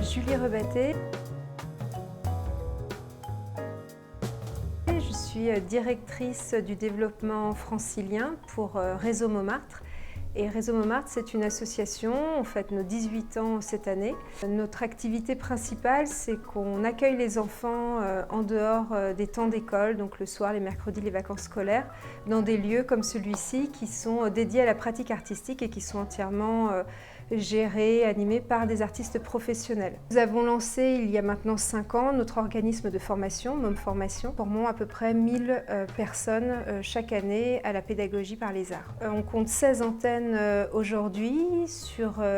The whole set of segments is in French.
Julie Rebatté. Je suis directrice du développement francilien pour Réseau Montmartre. Et Réseau Montmartre, c'est une association, on fête nos 18 ans cette année. Notre activité principale, c'est qu'on accueille les enfants en dehors des temps d'école, donc le soir, les mercredis, les vacances scolaires, dans des lieux comme celui-ci qui sont dédiés à la pratique artistique et qui sont entièrement gérés, animés par des artistes professionnels. Nous avons lancé il y a maintenant 5 ans notre organisme de formation, MOM Formation, formant à peu près 1000 personnes chaque année à la pédagogie par les arts. On compte 16 antennes aujourd'hui,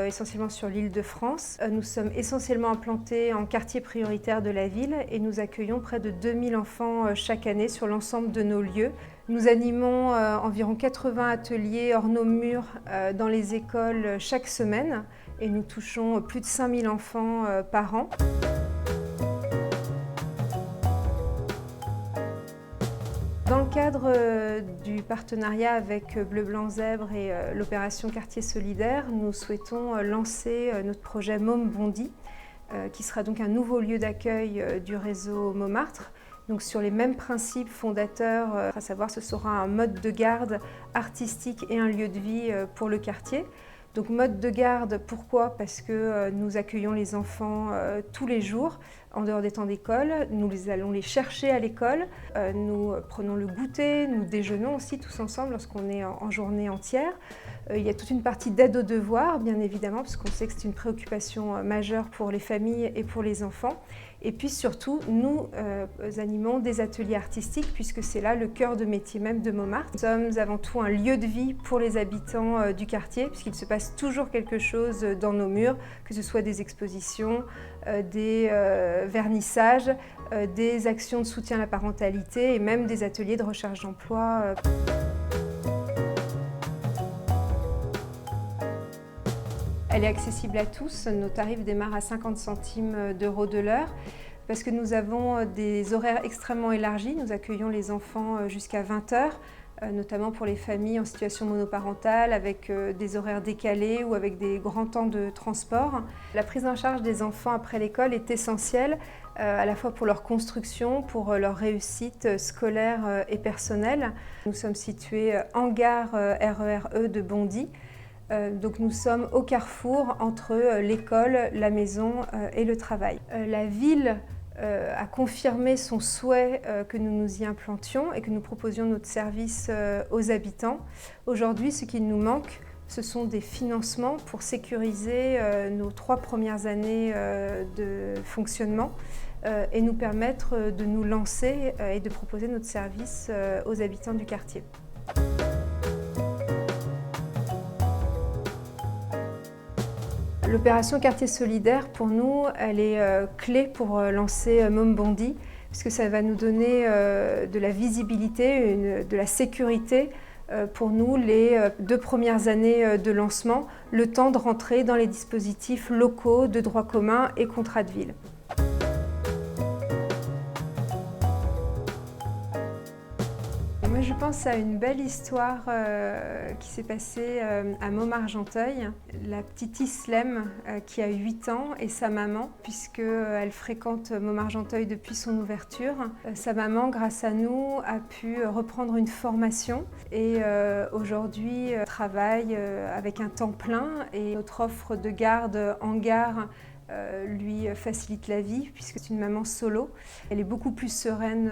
essentiellement sur l'Île-de-France. Nous sommes essentiellement implantés en quartier prioritaire de la ville et nous accueillons près de 2000 enfants chaque année sur l'ensemble de nos lieux. Nous animons environ 80 ateliers hors nos murs dans les écoles chaque semaine et nous touchons plus de 5000 enfants par an. Dans le cadre du partenariat avec Bleu Blanc Zèbre et l'opération Quartier Solidaire, nous souhaitons lancer notre projet MOM Bondy, qui sera donc un nouveau lieu d'accueil du réseau Montmartre. Donc sur les mêmes principes fondateurs, à savoir ce sera un mode de garde artistique et un lieu de vie pour le quartier. Donc mode de garde, pourquoi? Parce que nous accueillons les enfants tous les jours, en dehors des temps d'école. Nous allons les chercher à l'école, nous prenons le goûter, nous déjeunons aussi tous ensemble lorsqu'on est en journée entière. Il y a toute une partie d'aide aux devoirs, bien évidemment, parce qu'on sait que c'est une préoccupation majeure pour les familles et pour les enfants. Et puis surtout, nous animons des ateliers artistiques, puisque c'est là le cœur de métier même de Montmartre. Nous sommes avant tout un lieu de vie pour les habitants du quartier, puisqu'il se passe toujours quelque chose dans nos murs, que ce soit des expositions, des vernissages, des actions de soutien à la parentalité et même des ateliers de recherche d'emploi. Elle est accessible à tous. Nos tarifs démarrent à 50 centimes d'euros de l'heure parce que nous avons des horaires extrêmement élargis. Nous accueillons les enfants jusqu'à 20 heures, notamment pour les familles en situation monoparentale avec des horaires décalés ou avec des grands temps de transport. La prise en charge des enfants après l'école est essentielle à la fois pour leur construction, pour leur réussite scolaire et personnelle. Nous sommes situés en gare RER-E de Bondy. Donc nous sommes au carrefour entre l'école, la maison et le travail. La ville a confirmé son souhait que nous nous y implantions et que nous proposions notre service aux habitants. Aujourd'hui, ce qui nous manque, ce sont des financements pour sécuriser nos 3 premières années de fonctionnement et nous permettre de nous lancer et de proposer notre service aux habitants du quartier. L'opération Quartier Solidaire, pour nous, elle est clé pour lancer MOM Bondy, puisque ça va nous donner de la visibilité, de la sécurité pour nous les 2 premières années de lancement, le temps de rentrer dans les dispositifs locaux de droit commun et contrat de ville. Moi, je pense à une belle histoire qui s'est passée à Montmartre-Argenteuil. La petite Islem qui a 8 ans et sa maman, puisqu'elle fréquente Montmartre-Argenteuil depuis son ouverture. Sa maman, grâce à nous, a pu reprendre une formation et aujourd'hui travaille avec un temps plein et notre offre de garde en gare lui facilite la vie puisque c'est une maman solo. Elle est beaucoup plus sereine.